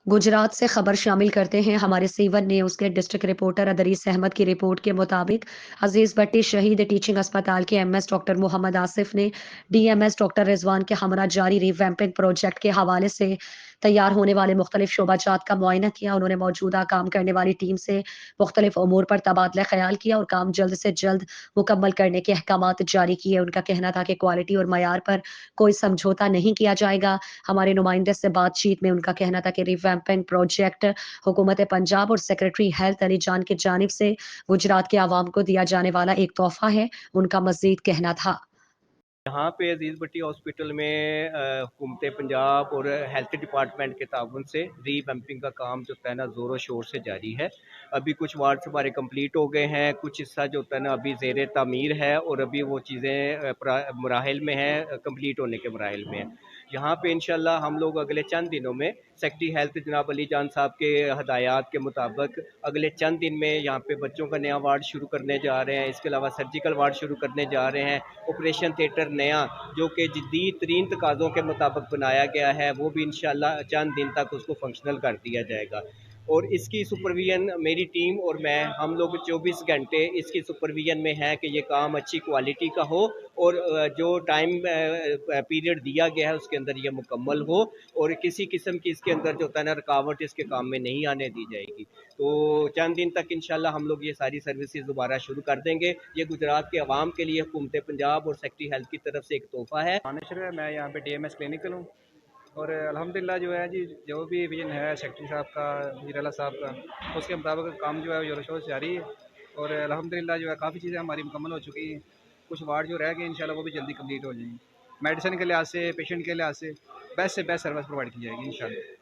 गुजरात से खबर शामिल करते हैं हमारे सीवन न्यूज़ के डिस्ट्रिक्ट रिपोर्टर अदरीस अहमद की रिपोर्ट के मुताबिक अजीज भट्टी शहीद टीचिंग अस्पताल के एमएस डॉक्टर मोहम्मद आसिफ ने डीएमएस डॉक्टर रिजवान के हमरा जारी रिवैम्पिंग प्रोजेक्ट के हवाले से तैयार होने वाले मुख्तलिफ शोबाजात का मुआयना किया। उन्होंने मौजूदा काम करने वाली टीम से मुख्तलिफ उमूर पर तबादला ख्याल किया और काम जल्द से जल्द मुकम्मल करने के अहकामात जारी किए। उनका कहना था कि क्वालिटी और मयार पर कोई समझौता नहीं किया जाएगा। हमारे नुमाइंदे से बातचीत में उनका कहना था कि रिवैम्पिंग प्रोजेक्ट हुकूमत पंजाब और सेक्रेटरी हेल्थ अली जान की जानिब से गुजरात के आवाम को दिया जाने वाला एक तोहफा है। उनका मजीद कहना था। यहाँ पे अजीज़ भट्टी हॉस्पिटल में हुकूमत पंजाब और हेल्थ डिपार्टमेंट के ताउन से रीवैम्पिंग का काम जो है ना ज़ोरों शोर से जारी है। अभी कुछ वार्ड्स हमारे कंप्लीट हो गए हैं, कुछ हिस्सा जो है ना अभी ज़ेर तामीर है और अभी वो चीज़ें मराहिल में हैं, कंप्लीट होने के मराहिल में है। यहाँ पे इंशाल्लाह हम लोग अगले चंद दिनों में सेक्रेटरी हेल्थ जनाब अली जान साहब के हदायत के मुताबिक अगले चंद दिन में यहाँ पे बच्चों का नया वार्ड शुरू करने जा रहे हैं। इसके अलावा सर्जिकल वार्ड शुरू करने जा रहे हैं। ऑपरेशन थिएटर नया जो कि जदीद तरीन तकाज़ों के मुताबिक बनाया गया है, वो भी इंशाल्लाह चंद दिन तक उसको फंक्शनल कर दिया जाएगा। और इसकी सुपरविजन मेरी टीम और मैं, हम लोग 24 घंटे इसकी सुपरविजन में है कि ये काम अच्छी क्वालिटी का हो और जो टाइम पीरियड दिया गया है उसके अंदर ये मुकम्मल हो और किसी किस्म की इसके अंदर जो है ना रुकावट इसके काम में नहीं आने दी जाएगी। तो चंद दिन तक इंशाल्लाह हम लोग ये सारी सर्विसेज दोबारा शुरू कर देंगे। ये गुजरात के अवाम के लिए हुकूमत पंजाब और सेक्रेटरी हेल्थ की तरफ से एक तोहफा है। मानेसर है, मैं यहाँ पे डीएमएस क्लिनिकल हूँ और अल्हम्दुलिल्लाह जो है जी, जो भी विजन है सेक्रेटरी साहब का, वज़ीर साहब का, उसके मुताबिक काम जो है ज़ोर शोर से जारी है और अल्हम्दुलिल्लाह जो है काफ़ी चीज़ें हमारी मुकम्मल हो चुकी हैं। कुछ वार्ड जो रह गए इंशाल्लाह वो भी जल्दी कंप्लीट हो जाएंगी। मेडिसिन के लिहाज से, पेशेंट के लिहाज से बेस्ट सर्विस प्रोवाइड की जाएगी इंशाल्लाह।